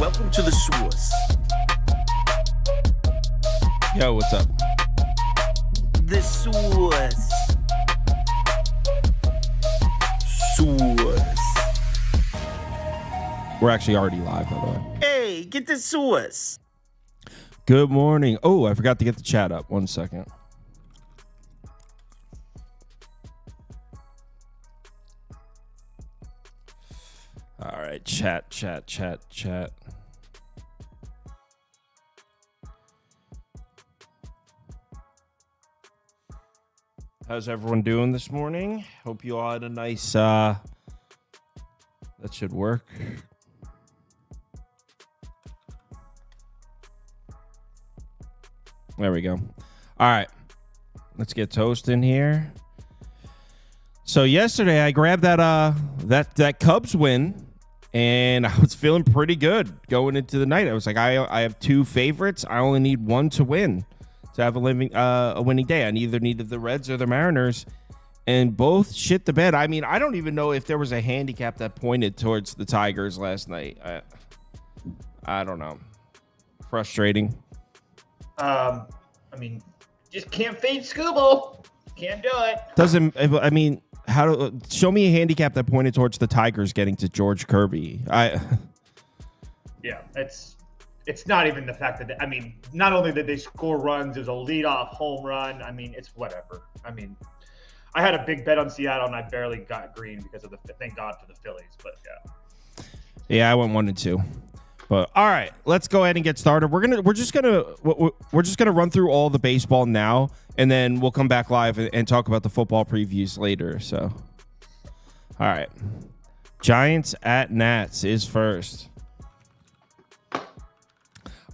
Welcome to the source. Yo, what's up? The source. Source. We're actually already live, by the way. Hey, get the source. Good morning. Oh, I forgot to get the chat up. 1 second. All right, chat. How's everyone doing this morning? Hope you all had a nice, that should work. There we go. All right, let's get toasting here. So yesterday I grabbed that Cubs win, and I was feeling pretty good going into the night. I was like, I have two favorites. I only need one to win to have a winning day. I either needed the Reds or the Mariners, and both shit the bed. I mean, I don't even know if there was a handicap that pointed towards the Tigers last night. I don't know. Frustrating. I mean, just can't fade Scooble. Can't do it. Doesn't, I mean, show me a handicap that pointed towards the Tigers getting to George Kirby. Yeah, it's not even the fact that, not only did they score runs, it was a leadoff home run. I mean, it's whatever. I mean, I had a big bet on Seattle and I barely got green because of thank God for the Phillies, but yeah. Yeah, I went 1-2. But all right, let's go ahead and get started. We're just gonna run through all the baseball now, and then we'll come back live and talk about the football previews later. So, all right, Giants at Nats is first.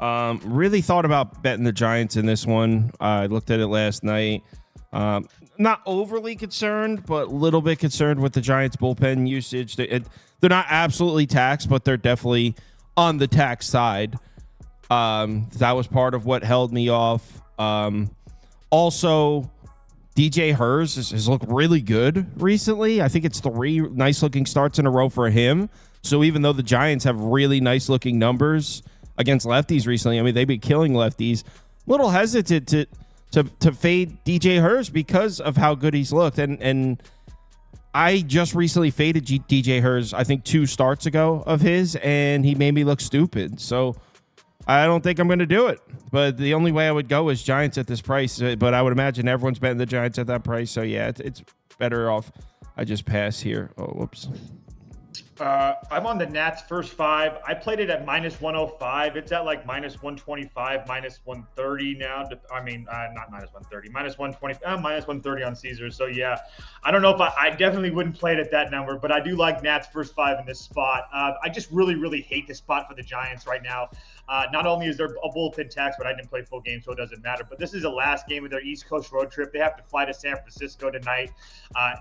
Really thought about betting the Giants in this one. I looked at it last night. Not overly concerned, but a little bit concerned with the Giants bullpen usage. They're not absolutely taxed, but they're definitely on the tax side. That was part of what held me off. Also, DJ Hers has looked really good recently. I think it's 3 nice looking starts in a row for him. So even though the Giants have really nice looking numbers against lefties recently, I mean, they've been killing lefties. A little hesitant to fade DJ Hers because of how good he's looked. And I just recently faded DJ Hers, I think 2 starts ago of his, and he made me look stupid. So I don't think I'm going to do it. But the only way I would go is Giants at this price. But I would imagine everyone's betting the Giants at that price. So, yeah, it's better off I just pass here. Oh, whoops. I'm on the Nats first 5. I played it at minus 105. It's at like minus 125, minus 130 now. Not minus 130, minus 120, minus 130 on Caesars. So, yeah, I don't know if I definitely wouldn't play it at that number, but I do like Nats first 5 in this spot. I just really, really hate the spot for the Giants right now. Not only is there a bullpen tax, but I didn't play full game, so it doesn't matter. But this is the last game of their East Coast road trip. They have to fly to San Francisco tonight.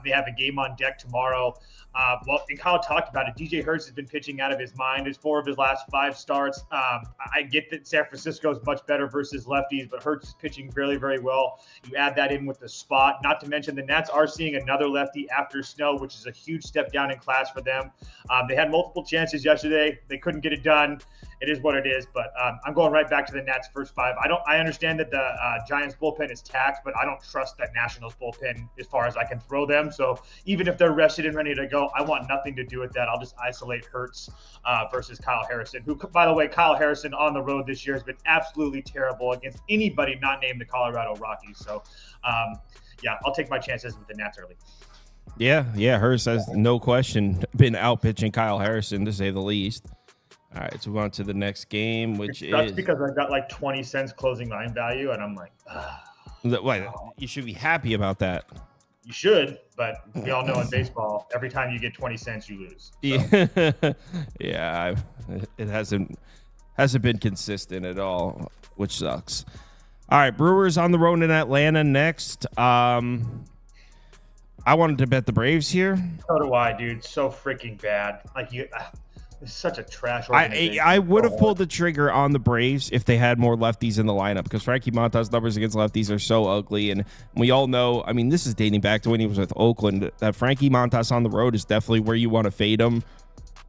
They have a game on deck tomorrow. And Kyle talked about it. DJ Hurts has been pitching out of his mind. It's 4 of his last 5 starts. I get that San Francisco is much better versus lefties, but Hurts is pitching very, very well. You add that in with the spot. Not to mention the Nats are seeing another lefty after Snow, which is a huge step down in class for them. They had multiple chances yesterday. They couldn't get it done. It is what it is, but I'm going right back to the Nats first 5. I understand that the Giants bullpen is taxed, but I don't trust that Nationals bullpen as far as I can throw them. So even if they're rested and ready to go, I want nothing to do with that. I'll just isolate Hurts versus Kyle Harrison, who, by the way, Kyle Harrison on the road this year has been absolutely terrible against anybody not named the Colorado Rockies. So, yeah, I'll take my chances with the Nats early. Yeah, Hurts has no question been out pitching Kyle Harrison, to say the least. All right, so we're on to the next game, That's because I got like 20 cents closing line value, and I'm like, wait, you should be happy about that. You should, but we all know in baseball, every time you get 20 cents, you lose. So. Yeah, it hasn't been consistent at all, which sucks. All right, Brewers on the road in Atlanta next. I wanted to bet the Braves here. So do I, dude. So freaking bad. It's such a trash organization. I would have pulled the trigger on the Braves if they had more lefties in the lineup, because Frankie Montas' numbers against lefties are so ugly. And we all know, I mean, this is dating back to when he was with Oakland, that Frankie Montas on the road is definitely where you want to fade him.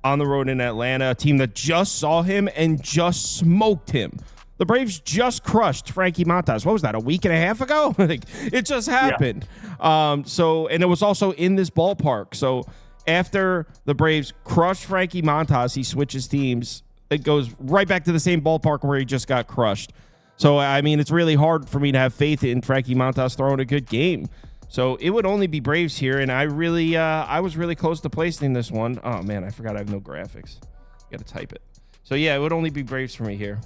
on the road in Atlanta, a team that just saw him and just smoked him. The Braves just crushed Frankie Montas. What was that, a week and a half ago? It just happened. Yeah. And it was also in this ballpark. So after the Braves crushed Frankie Montas, he switches teams. It goes right back to the same ballpark where he just got crushed. So, I mean, it's really hard for me to have faith in Frankie Montas throwing a good game. So it would only be Braves here, and I was really close to placing this one. Oh, man, I forgot I have no graphics. Got to type it. So, yeah, it would only be Braves for me here.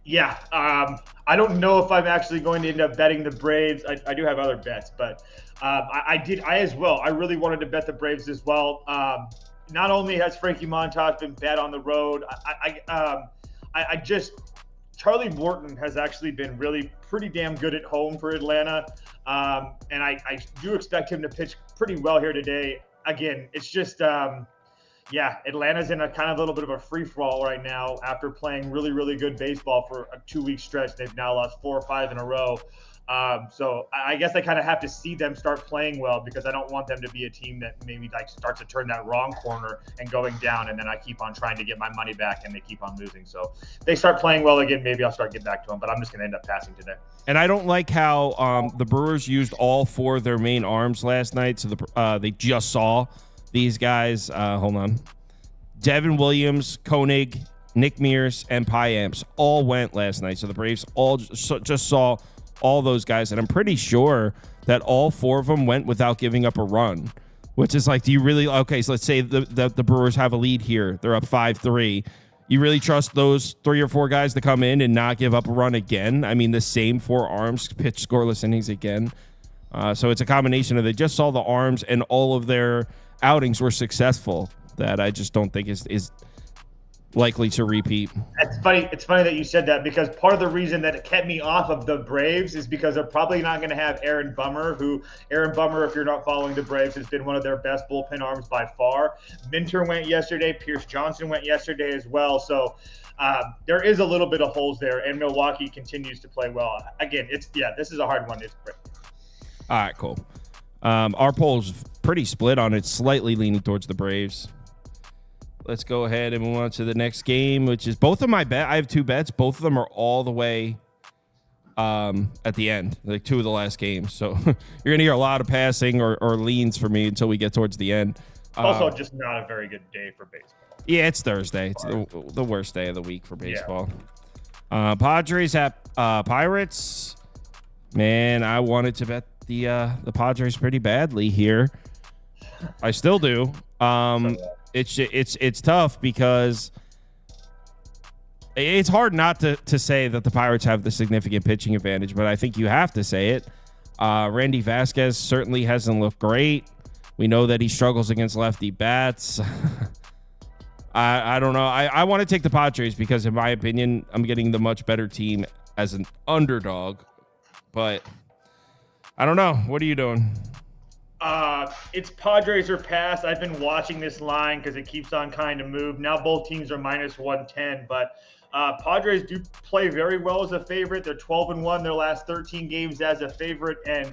Yeah, I don't know if I'm actually going to end up betting the Braves. I do have other bets, but I as well. I really wanted to bet the Braves as well. Not only has Frankie Montas been bad on the road, Charlie Morton has actually been really pretty damn good at home for Atlanta. And I do expect him to pitch pretty well here today. Again, it's just, Atlanta's in a kind of little bit of a free-for-all right now after playing really, really good baseball for a 2-week stretch. They've now lost 4 or 5 in a row. So I guess I kind of have to see them start playing well because I don't want them to be a team that maybe like starts to turn that wrong corner and going down, and then I keep on trying to get my money back and they keep on losing. So if they start playing well again, maybe I'll start getting back to them, but I'm just going to end up passing today. And I don't like how the Brewers used all 4 of their main arms last night. So they just saw these guys. Hold on. Devin Williams, Koenig, Nick Mears, and Piamps all went last night. So the Braves all just saw all those guys, and I'm pretty sure that all 4 of them went without giving up a run, which is like, do you really, okay, so let's say the Brewers have a lead here. They're up 5-3. You really trust those 3 or 4 guys to come in and not give up a run again? I mean, the same 4 arms pitch scoreless innings again. So it's a combination of they just saw the arms and all of their outings were successful that I just don't think is likely to repeat. It's funny that you said that because part of the reason that it kept me off of the Braves is because they're probably not going to have Aaron Bummer, if you're not following the Braves, has been one of their best bullpen arms by far. Minter went yesterday. Pierce Johnson went yesterday as well. So there is a little bit of holes there, and Milwaukee continues to play well. Again, this is a hard one. It's great. All right, cool. Our poll's pretty split on it, slightly leaning towards the Braves. Let's go ahead and move on to the next game, which is both of my bet. I have 2 bets. Both of them are all the way at the end, like 2 of the last games. So you're going to hear a lot of passing or leans for me until we get towards the end. Also, just not a very good day for baseball. Yeah, it's Thursday. It's the worst day of the week for baseball. Yeah. Padres at Pirates. Man, I wanted to bet the Padres pretty badly here. I still do. It's tough because it's hard not to say that the Pirates have the significant pitching advantage, but I think you have to say it. Randy Vasquez certainly hasn't looked great. We know that he struggles against lefty bats. I don't know. I want to take the Padres because, in my opinion, I'm getting the much better team as an underdog. But I don't know. What are you doing? It's Padres or pass. I've been watching this line because it keeps on kind of move. Now both teams are minus 110, but Padres do play very well as a favorite. They're 12-1 their last 13 games as a favorite, and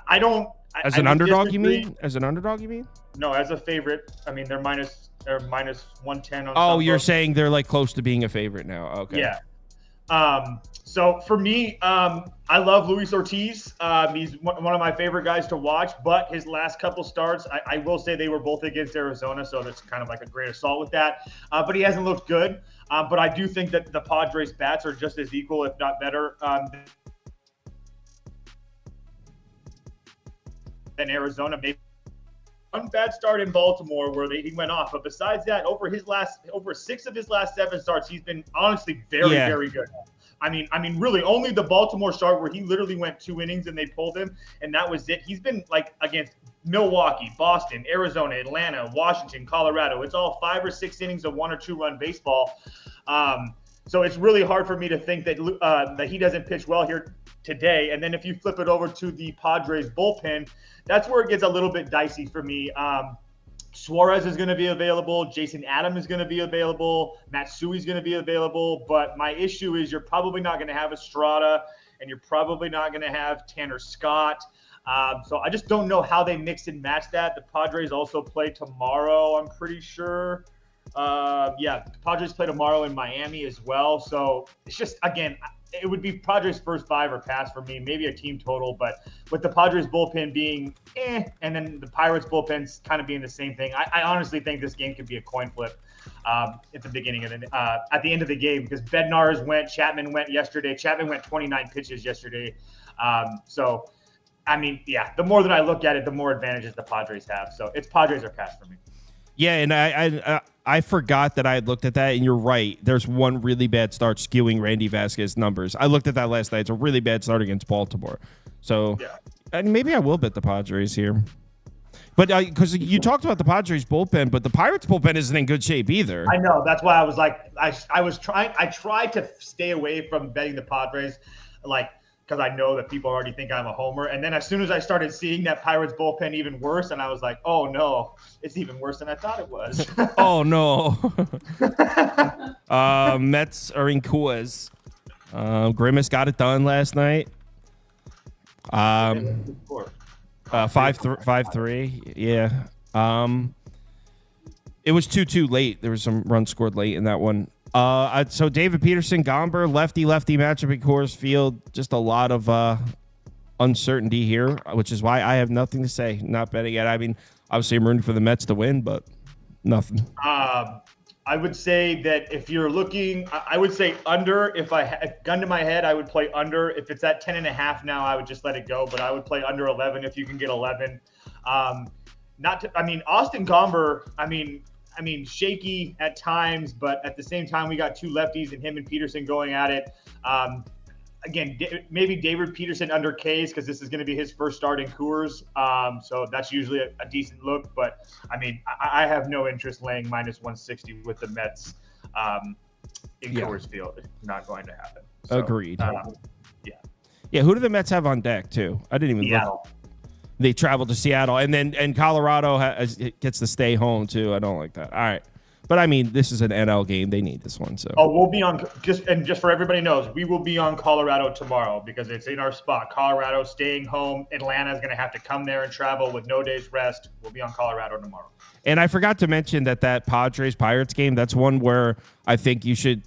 I don't. As an underdog, you mean? As an underdog, you mean? No, as a favorite. I mean, they're minus 110. On you're saying they're like close to being a favorite now. Okay. Yeah. So for me, I love Luis Ortiz. He's one of my favorite guys to watch, but his last couple starts, I will say they were both against Arizona, so that's kind of like a great assault with that. But he hasn't looked good. But I do think that the Padres bats are just as equal, if not better, than Arizona. Maybe one bad start in Baltimore where he went off, but besides that, over 6 of his last 7 starts, he's been honestly very good. I mean, really, only the Baltimore start where he literally went 2 innings and they pulled him, and that was it. He's been like against Milwaukee, Boston, Arizona, Atlanta, Washington, Colorado. It's all 5 or 6 innings of 1 or 2 run baseball. So it's really hard for me to think that he doesn't pitch well here today. And then if you flip it over to the Padres bullpen, that's where it gets a little bit dicey for me. Suarez is going to be available. Jason Adam is going to be available. Matsui is going to be available. But my issue is you're probably not going to have Estrada, and you're probably not going to have Tanner Scott. So I just don't know how they mix and match that. The Padres also play tomorrow, I'm pretty sure. The Padres play tomorrow in Miami as well. So it's just, again, it would be Padres first 5 or pass for me, maybe a team total. But with the Padres bullpen being and then the Pirates bullpens kind of being the same thing, I honestly think this game could be a coin flip at the beginning of at the end of the game, because Bednar's went, Chapman went yesterday. Chapman went 29 pitches yesterday. So, I mean, the more that I look at it, the more advantages the Padres have. So it's Padres or pass for me. Yeah, and I forgot that I had looked at that, and you're right. There's one really bad start skewing Randy Vasquez's numbers. I looked at that last night. It's a really bad start against Baltimore. So and maybe I will bet the Padres here. But because you talked about the Padres bullpen, but the Pirates bullpen isn't in good shape either. I know. That's why I was like, I tried to stay away from betting the Padres, because I know that people already think I'm a homer. And then as soon as I started seeing that Pirates bullpen even worse, and I was like, oh no, it's even worse than I thought it was. Oh no. Mets are in Coors. Grimace got it done last night. 5-3. Yeah. It was 2-2 late. There was some runs scored late in that one. So David Peterson, Gomber, lefty matchup in Coors Field. Just a lot of uncertainty here, which is why I have nothing to say. Not betting it. I mean, obviously I'm rooting for the Mets to win, but nothing. I would say that if you're looking, I would say under. If gun to my head, I would play under. If it's at 10.5 now, I would just let it go. But I would play under 11 if you can get 11. Austin Gomber. I mean, shaky at times, but at the same time, we got two lefties and him and Peterson going at it. Again, maybe David Peterson under K's, because this is going to be his first start in Coors. So that's usually a decent look. But, I mean, I have no interest laying -160 with the Mets in Coors Field. It's not going to happen. So, agreed. Yeah, who do the Mets have on deck, too? I didn't even look. They traveled to Seattle, and Colorado gets to stay home too. I don't like that. All right, but I mean, this is an NL game. They need this one. So we'll be on just for everybody knows, we will be on Colorado tomorrow because it's in our spot. Colorado staying home. Atlanta is going to have to come there and travel with no day's rest. We'll be on Colorado tomorrow. And I forgot to mention that Padres Pirates game. That's one where I think you should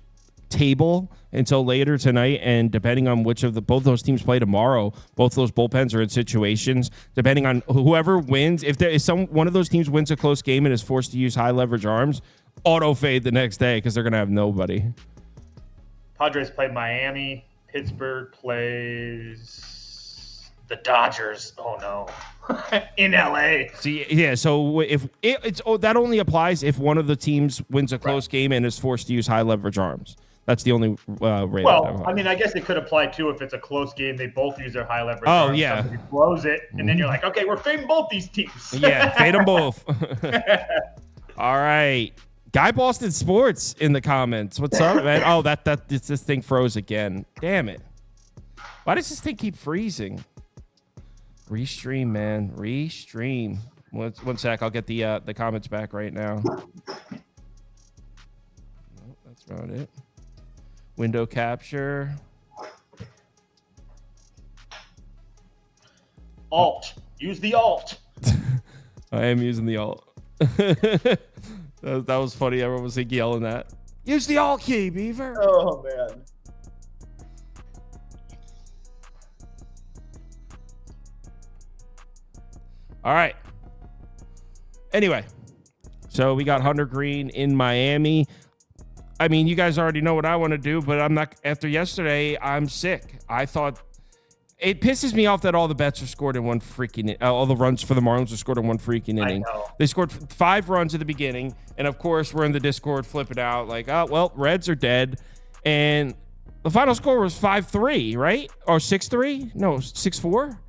table until later tonight, and depending on which of both those teams play tomorrow, both those bullpens are in situations. Depending on whoever wins, if there is one of those teams wins a close game and is forced to use high leverage arms, auto fade the next day because they're gonna have nobody. Padres play Miami. Pittsburgh plays the Dodgers. Oh no, in LA. See, yeah. So if that only applies if one of the teams wins a close game and is forced to use high leverage arms. That's the only rate. Well, I mean, I guess it could apply too if it's a close game. They both use their high leverage. Oh, arms. yeah. Somebody blows it, and then you're like, okay, we're fading both these teams. Yeah, fade them both. All right. Guy Boston Sports in the comments. What's up, man? Oh, this thing froze again. Damn it. Why does this thing keep freezing? Restream, man. Restream. One sec. I'll get the comments back right now. No, that's about it. Window capture. Alt. Use the alt. I am using the alt. that was funny. Everyone was like yelling that. Use the alt key, Beaver. Oh, man. All right. Anyway, so we got Hunter Green in Miami. I mean, you guys already know what I want to do, but I'm not. After yesterday, I'm sick. I thought it pisses me off that all the bets are scored in one freaking. All the runs for the Marlins are scored in one freaking inning. They scored 5 runs at the beginning, and of course, we're in the Discord flipping out like, oh well, Reds are dead, and the final score was 5-3, right? Or 6-3? No, 6-4.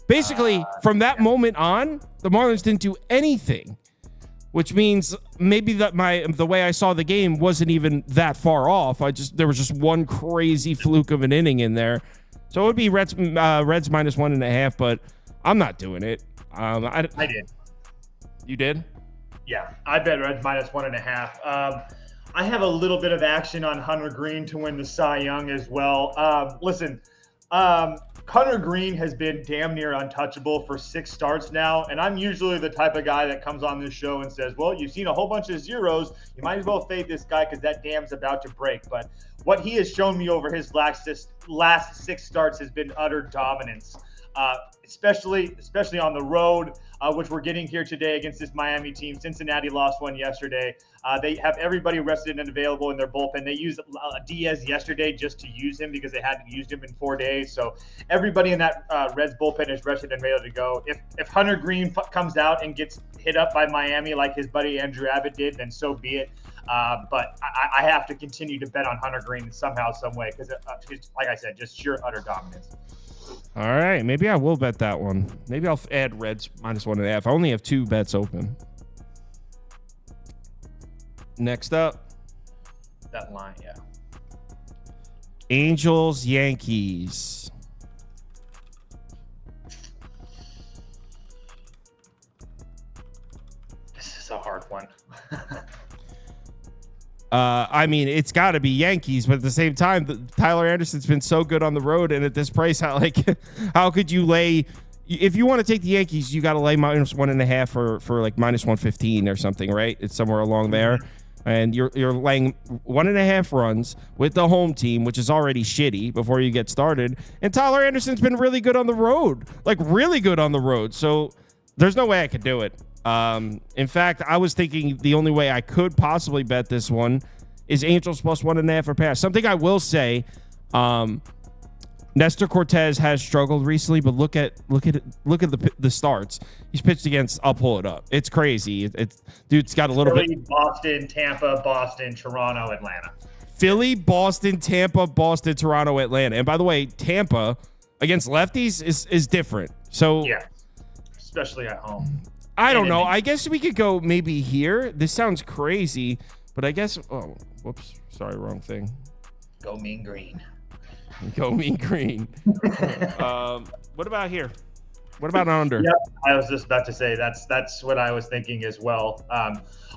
Basically, from that moment on, the Marlins didn't do anything. Which means maybe that the way I saw the game wasn't even that far off. There was just one crazy fluke of an inning in there. So it would be Reds -1.5, but I'm not doing it. I did. You did? Yeah, I bet Reds -1.5. I have a little bit of action on Hunter Green to win the Cy Young as well. Listen, Hunter Green has been damn near untouchable for 6 starts now, and I'm usually the type of guy that comes on this show and says, well, you've seen a whole bunch of zeros. You might as well fade this guy because that dam's about to break. But what he has shown me over his last 6 starts has been utter dominance, especially on the road, which we're getting here today against this Miami team. Cincinnati lost one yesterday. They have everybody rested and available in their bullpen. They used Diaz yesterday just to use him because they hadn't used him in 4 days. So everybody in that Reds bullpen is rested and ready to go. If Hunter Green comes out and gets hit up by Miami like his buddy Andrew Abbott did, then so be it. But I have to continue to bet on Hunter Green somehow, some way, because like I said, just sheer utter dominance. All right, maybe I will bet that one. Maybe I'll add Reds -1.5. I only have 2 bets open. Next up, That line, yeah. Angels, Yankees. This is a hard one. I mean, it's got to be Yankees, but at the same time, Tyler Anderson's been so good on the road, and at this price, how could you lay? If you want to take the Yankees, you got to lay -1.5 for like -115 or something, right? It's somewhere along there, and you're laying 1.5 runs with the home team, which is already shitty before you get started. And Tyler Anderson's been really good on the road, like really good on the road. So there's no way I could do it. In fact, I was thinking the only way I could possibly bet this one is Angels +1.5 or pass. Something I will say, Nestor Cortez has struggled recently, but look at the starts he's pitched against. I'll pull it up. It's crazy. Dude's got a little Philly, bit. Boston, Tampa, Boston, Toronto, Atlanta. Philly, Boston, Tampa, Boston, Toronto, Atlanta. And by the way, Tampa against lefties is different. So Yeah, especially at home. I don't know. I guess we could go maybe here. This sounds crazy, but I guess. Oh, whoops. Sorry, wrong thing. Go Mean Green. Go Mean Green. What about here? What about under? Yep, I was just about to say that's what I was thinking as well.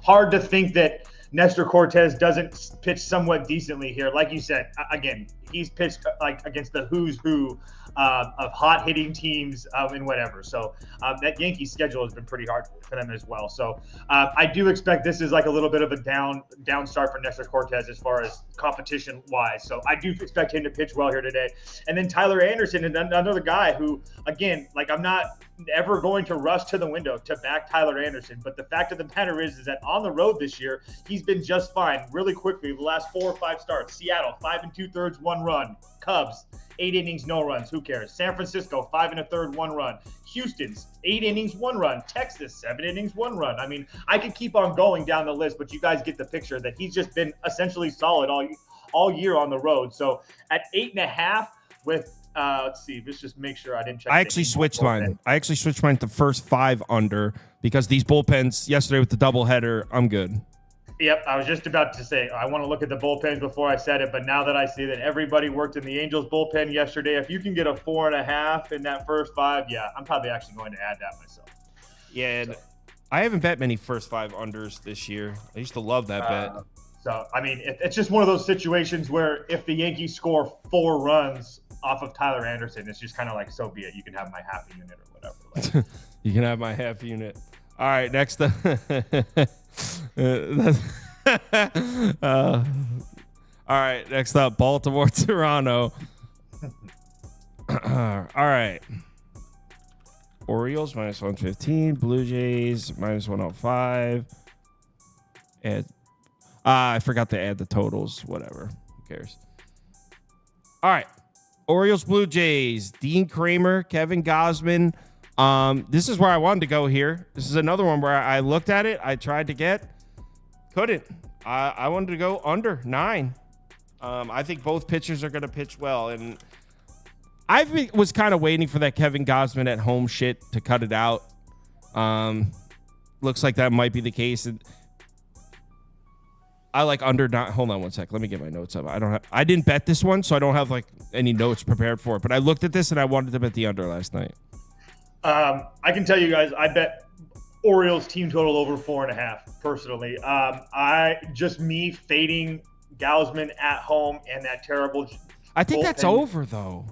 Hard to think that Nestor Cortez doesn't pitch somewhat decently here. Like you said, again, he's pitched like against the who's who of hot hitting teams and whatever. So that Yankees schedule has been pretty hard for them as well. So I do expect this is like a little bit of a down start for Nestor Cortez as far as competition wise. So I do expect him to pitch well here today. And then Tyler Anderson, another guy who, again, like I'm not ever going to rush to the window to back Tyler Anderson. But the fact of the matter is that on the road this year, he's been just fine really quickly. The last 4 or 5 starts, Seattle, 5 2/3, 1 run. Cubs, 8 innings, no runs. Who cares? San Francisco, 5 1/3, 1 run. Houston's 8 innings, 1 run. Texas, 7 innings, 1 run. I mean, I could keep on going down the list, but you guys get the picture that he's just been essentially solid all year on the road. So at 8.5 with let's see. Let's just make sure I didn't check. I actually switched mine. To first 5 under because these bullpens yesterday with the doubleheader, I'm good. Yep, I was just about to say I want to look at the bullpens before I said it, but now that I see that everybody worked in the Angels bullpen yesterday, if you can get a 4.5 in that first 5, yeah, I'm probably actually going to add that myself. Yeah, and I haven't bet many first 5 unders this year. I used to love that bet. So, I mean, it's just one of those situations where if the Yankees score 4 runs off of Tyler Anderson, it's just kind of like, so be it. You can have my half a unit or whatever. Like, you can have my half unit. All right, next up. All right, next up, Baltimore, Toronto. All right. Orioles -115, Blue Jays -105. And I forgot to add the totals. Whatever. Who cares? All right. Orioles, Blue Jays, Dean Kramer, Kevin Gausman. This is where I wanted to go here. This is another one where I looked at it. I tried to couldn't. I wanted to go under 9. I think both pitchers are going to pitch well. And I was kind of waiting for that Kevin Gausman at home shit to cut it out. Looks like that might be the case. And I like under 9. Hold on one sec. Let me get my notes up. I didn't bet this one, so I don't have like any notes prepared for it. But I looked at this and I wanted to bet the under last night. I can tell you guys, I bet Orioles team total over 4.5 personally. Me fading Gausman at home and that terrible. I think that's over though.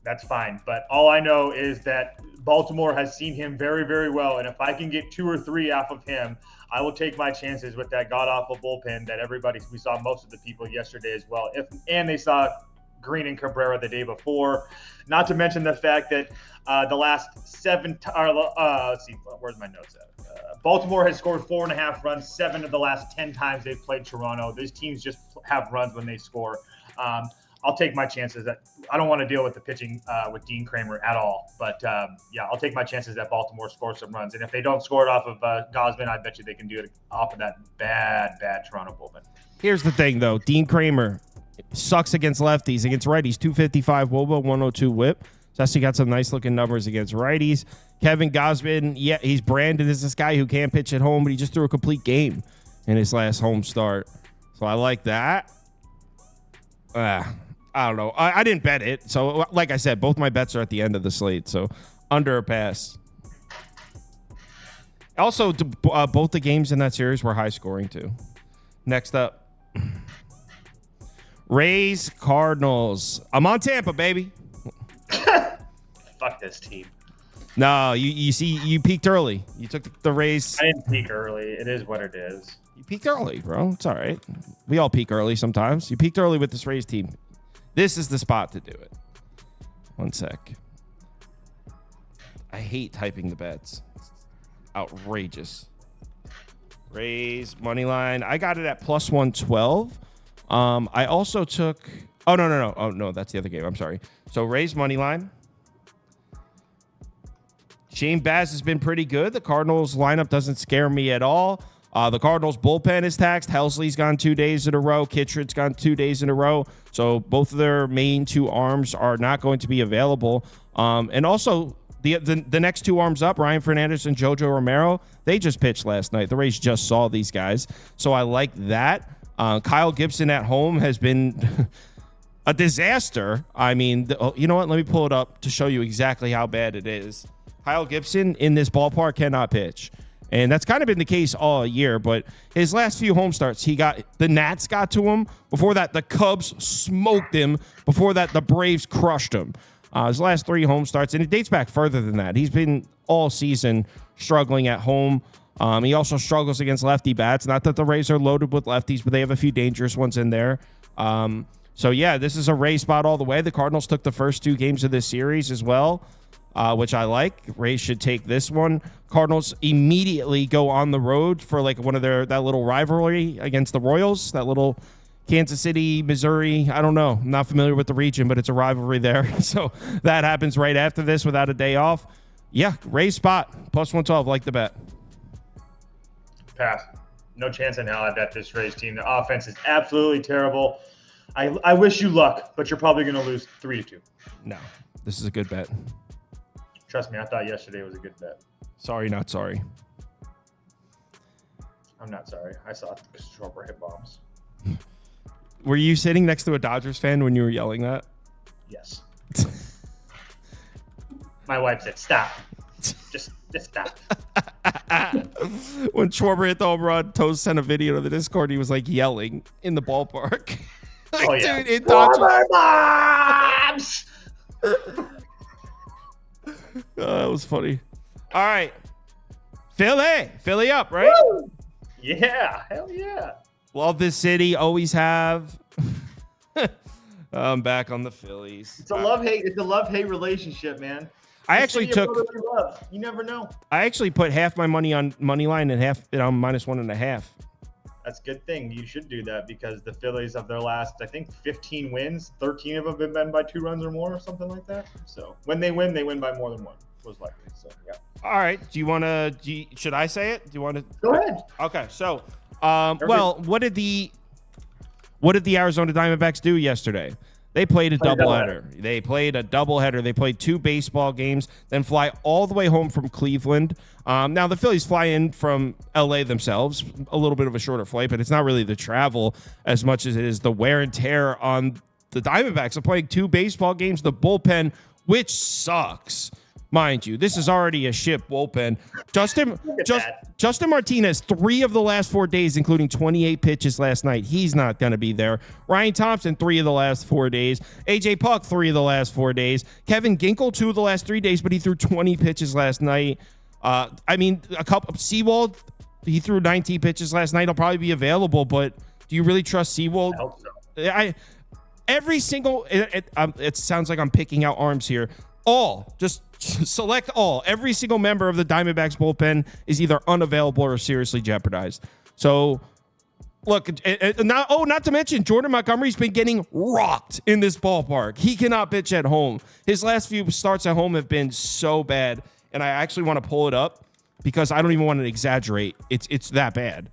That's fine. But all I know is that Baltimore has seen him very, very well. And if I can get 2 or 3 off of him, I will take my chances with that god-awful bullpen that we saw most of the people yesterday as well. And they saw Green and Cabrera the day before. Not to mention the fact that the last 7 let's see, where's my notes at? Baltimore has scored 4.5 runs 7 of the last 10 times they've played Toronto. These teams just have runs when they score. I'll take my chances. I don't want to deal with the pitching with Dean Kramer at all. But, yeah, I'll take my chances that Baltimore scores some runs. And if they don't score it off of Gosman, I bet you they can do it off of that bad Toronto bullpen. Here's the thing, though. Dean Kramer sucks against lefties. Against righties, 255 WOBA, 102 whip. He's actually got some nice-looking numbers against righties. Kevin Gosman, yeah, he's branded as this guy who can't pitch at home, but he just threw a complete game in his last home start. So I like that. I don't know. I didn't bet it. So, like I said, both my bets are at the end of the slate. So, under a pass. Also, both the games in that series were high scoring, too. Next up. Rays, Cardinals. I'm on Tampa, baby. Fuck this team. No, you see, you peaked early. You took the Rays. I didn't peak early. It is what it is. You peaked early, bro. It's all right. We all peak early sometimes. You peaked early with this Rays team. This is the spot to do it. One sec. I hate typing the bets. It's outrageous. Rays money line. I got it at plus 112. I also took. Oh no. Oh no, that's the other game. I'm sorry. So Rays money line. Shane Baz has been pretty good. The Cardinals lineup doesn't scare me at all. The Cardinals bullpen is taxed. Helsley's gone 2 days in a row. Kittredge's gone 2 days in a row. So both of their main 2 arms are not going to be available. And also the next 2 arms up, Ryan Fernandez and Jojo Romero, they just pitched last night. The Rays just saw these guys. So I like that. Kyle Gibson at home has been a disaster. I mean, you know what? Let me pull it up to show you exactly how bad it is. Kyle Gibson in this ballpark cannot pitch. And that's kind of been the case all year. But his last few home starts, the Nats got to him. Before that, the Cubs smoked him. Before that, the Braves crushed him. His last 3 home starts, and it dates back further than that. He's been all season struggling at home. He also struggles against lefty bats. Not that the Rays are loaded with lefties, but they have a few dangerous ones in there. So, yeah, this is a Rays spot all the way. The Cardinals took the first 2 games of this series as well. Which I like. Rays should take this one. Cardinals immediately go on the road for like one of that little rivalry against the Royals, that little Kansas City, Missouri. I don't know. I'm not familiar with the region, but it's a rivalry there. So that happens right after this without a day off. Yeah, Rays spot, plus 112, like the bet. Pass. No chance in hell I bet this Rays team. The offense is absolutely terrible. I wish you luck, but you're probably going to lose 3-2. No, this is a good bet. Trust me, I thought yesterday was a good bet. Sorry, not sorry. I'm not sorry. I saw Schwarber hit bombs. Were you sitting next to a Dodgers fan when you were yelling that? Yes. My wife said, stop. Just stop. When Schwarber hit the home run, Toes sent a video to the Discord. He was like yelling in the ballpark. Like, oh, yeah. Dude, it Schwarber bombs! That was funny. All right. Philly up, right? Woo! Yeah, hell yeah. Love this city, always have. I'm back on the Phillies. It's a love-hate relationship, man. I actually took. You never know. I actually put half my money on money line and half on -1.5. That's a good thing. You should do that because the Phillies of their last, I think, 15 wins, 13 of them have been by 2 runs or more or something like that. So when they win by more than 1, most likely. So, yeah. All right. Do you want to, should I say it? Do you want to? Go ahead. Okay. So, well, what did the Arizona Diamondbacks do yesterday? They played a doubleheader. They played a doubleheader. They played 2 baseball games, then fly all the way home from Cleveland. Now, the Phillies fly in from L.A. themselves, a little bit of a shorter flight, but it's not really the travel as much as it is the wear and tear on the Diamondbacks of playing 2 baseball games. The bullpen, which sucks. mind you. This is already a shit bullpen. Justin Martinez, 3 of the last 4 days, including 28 pitches last night. He's not going to be there. Ryan Thompson, 3 of the last 4 days. AJ Puck, 3 of the last 4 days. Kevin Ginkel, 2 of the last 3 days, but he threw 20 pitches last night. A couple. Seawald, he threw 19 pitches last night. He'll probably be available, but do you really trust Seawald? I hope so. Every single. It sounds like I'm picking out arms here. Just select all. Every single member of the Diamondbacks bullpen is either unavailable or seriously jeopardized. So, look, not to mention Jordan Montgomery's been getting rocked in this ballpark. He cannot pitch at home. His last few starts at home have been so bad, and I actually want to pull it up because I don't even want to exaggerate. It's that bad.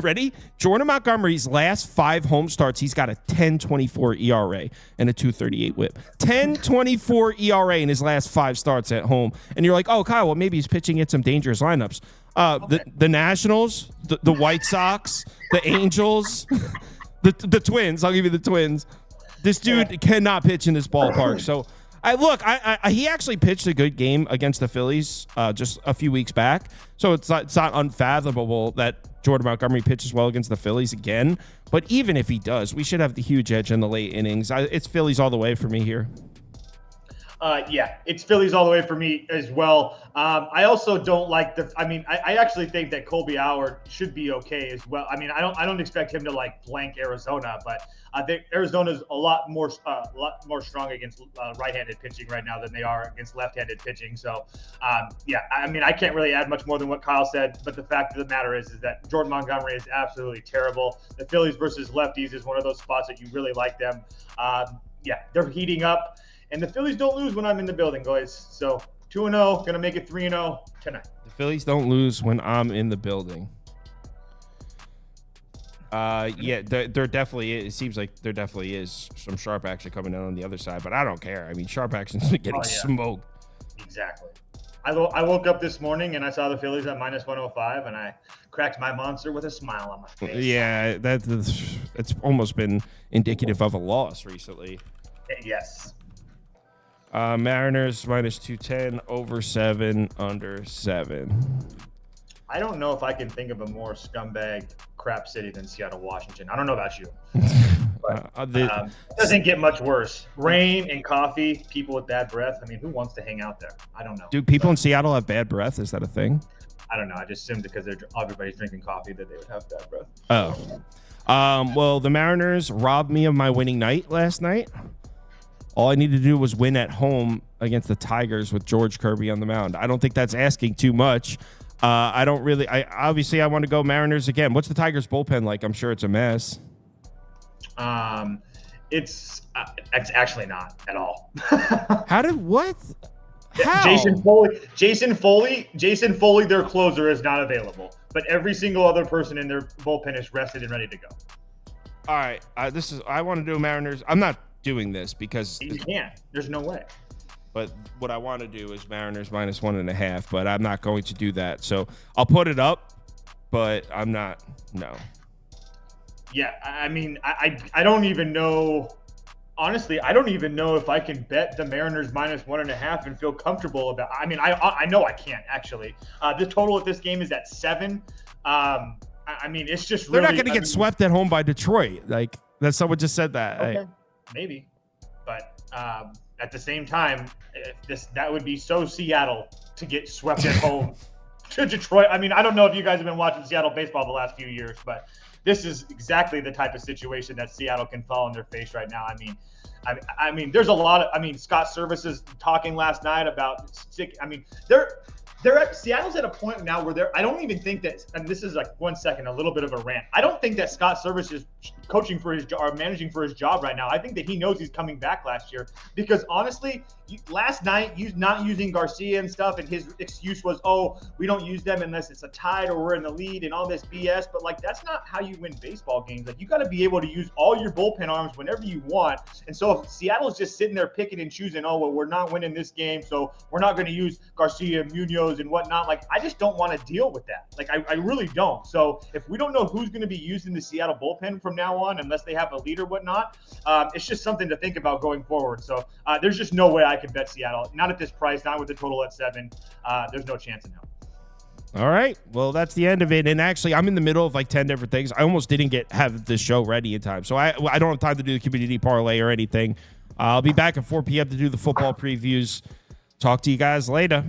Ready? Jordan Montgomery's last 5 home starts, he's got a 10.24 ERA and a 2.38 WHIP. 10.24 ERA in his last 5 starts at home. And you're like, oh, Kyle, well, maybe he's pitching at some dangerous lineups. The Nationals, the White Sox, the Angels, the Twins. I'll give you the Twins. This dude cannot pitch in this ballpark. So, he actually pitched a good game against the Phillies just a few weeks back. So it's not unfathomable that Jordan Montgomery pitches well against the Phillies again. But even if he does, we should have the huge edge in the late innings. It's Phillies all the way for me here. It's Phillies all the way for me as well. I also don't like I actually think that Colby Howard should be okay as well. I mean, I don't expect him to like blank Arizona, but I think Arizona's a lot more strong against right-handed pitching right now than they are against left-handed pitching. So, I can't really add much more than what Kyle said, but the fact of the matter is that Jordan Montgomery is absolutely terrible. The Phillies versus lefties is one of those spots that you really like them. They're heating up. And the Phillies don't lose when I'm in the building, guys. So 2-0, going to make it 3-0 tonight. The Phillies don't lose when I'm in the building. There definitely is. It seems like there definitely is some sharp action coming in on the other side, but I don't care. I mean, sharp action's been getting smoked. Exactly. I woke up this morning and I saw the Phillies at -105, and I cracked my monster with a smile on my face. Yeah, it's almost been indicative of a loss recently. Yes. Mariners -210, over 7, under 7. I don't know if I can think of a more scumbag crap city than Seattle, Washington. I don't know about you. But, it doesn't get much worse. Rain and coffee, people with bad breath. I mean, who wants to hang out there? I don't know. Do people in Seattle have bad breath? Is that a thing? I don't know. I just assumed because everybody's drinking coffee that they would have bad breath. Oh. Well, the Mariners robbed me of my winning night last night. All I needed to do was win at home against the Tigers with George Kirby on the mound. I don't think that's asking too much. I want to go Mariners again. What's the Tigers bullpen like? I'm sure it's a mess. It's actually not at all. What? How? Jason Foley, their closer, is not available. But every single other person in their bullpen is rested and ready to go. All right. I want to do Mariners. I'm not doing this because you can't. There's no way. But what I want to do is Mariners -1.5, but I'm not going to do that. So I'll put it up, but I'm not. No. Yeah, I mean, I don't even know. Honestly, I don't even know if I can bet the Mariners -1.5 and feel comfortable about. I mean, I know I can't actually. The total at this game is at 7. I mean, it's just they're not going to get swept at home by Detroit. Like that, someone just said that. Okay, maybe, but at the same time, that would be so Seattle to get swept at home to Detroit. I mean, I don't know if you guys have been watching Seattle baseball the last few years, but this is exactly the type of situation that Seattle can fall on their face right now. I mean, there's a lot of. I mean, Scott Service is talking last night about sick. I mean, Seattle's at a point now where I don't even think that, and this is like 1 second, a little bit of a rant. I don't think that Scott Service is coaching for his job or managing for his job right now. I think that he knows he's coming back last year because honestly, last night, not using Garcia and stuff, and his excuse was, oh, we don't use them unless it's a tie or we're in the lead and all this BS. But like, that's not how you win baseball games. Like, you got to be able to use all your bullpen arms whenever you want. And so if Seattle's just sitting there picking and choosing, oh, well, we're not winning this game, so we're not going to use Garcia, Munoz, cameos and whatnot. Like, I just don't want to deal with that. Like, I really don't. So if we don't know who's going to be used in the Seattle bullpen from now on, unless they have a lead or whatnot, it's just something to think about going forward. So there's just no way I can bet Seattle. Not at this price, not with the total at 7. There's no chance in hell. All right. Well, that's the end of it. And actually, I'm in the middle of like 10 different things. I almost didn't have this show ready in time. So I don't have time to do the community parlay or anything. I'll be back at 4 p.m. to do the football previews. Talk to you guys later.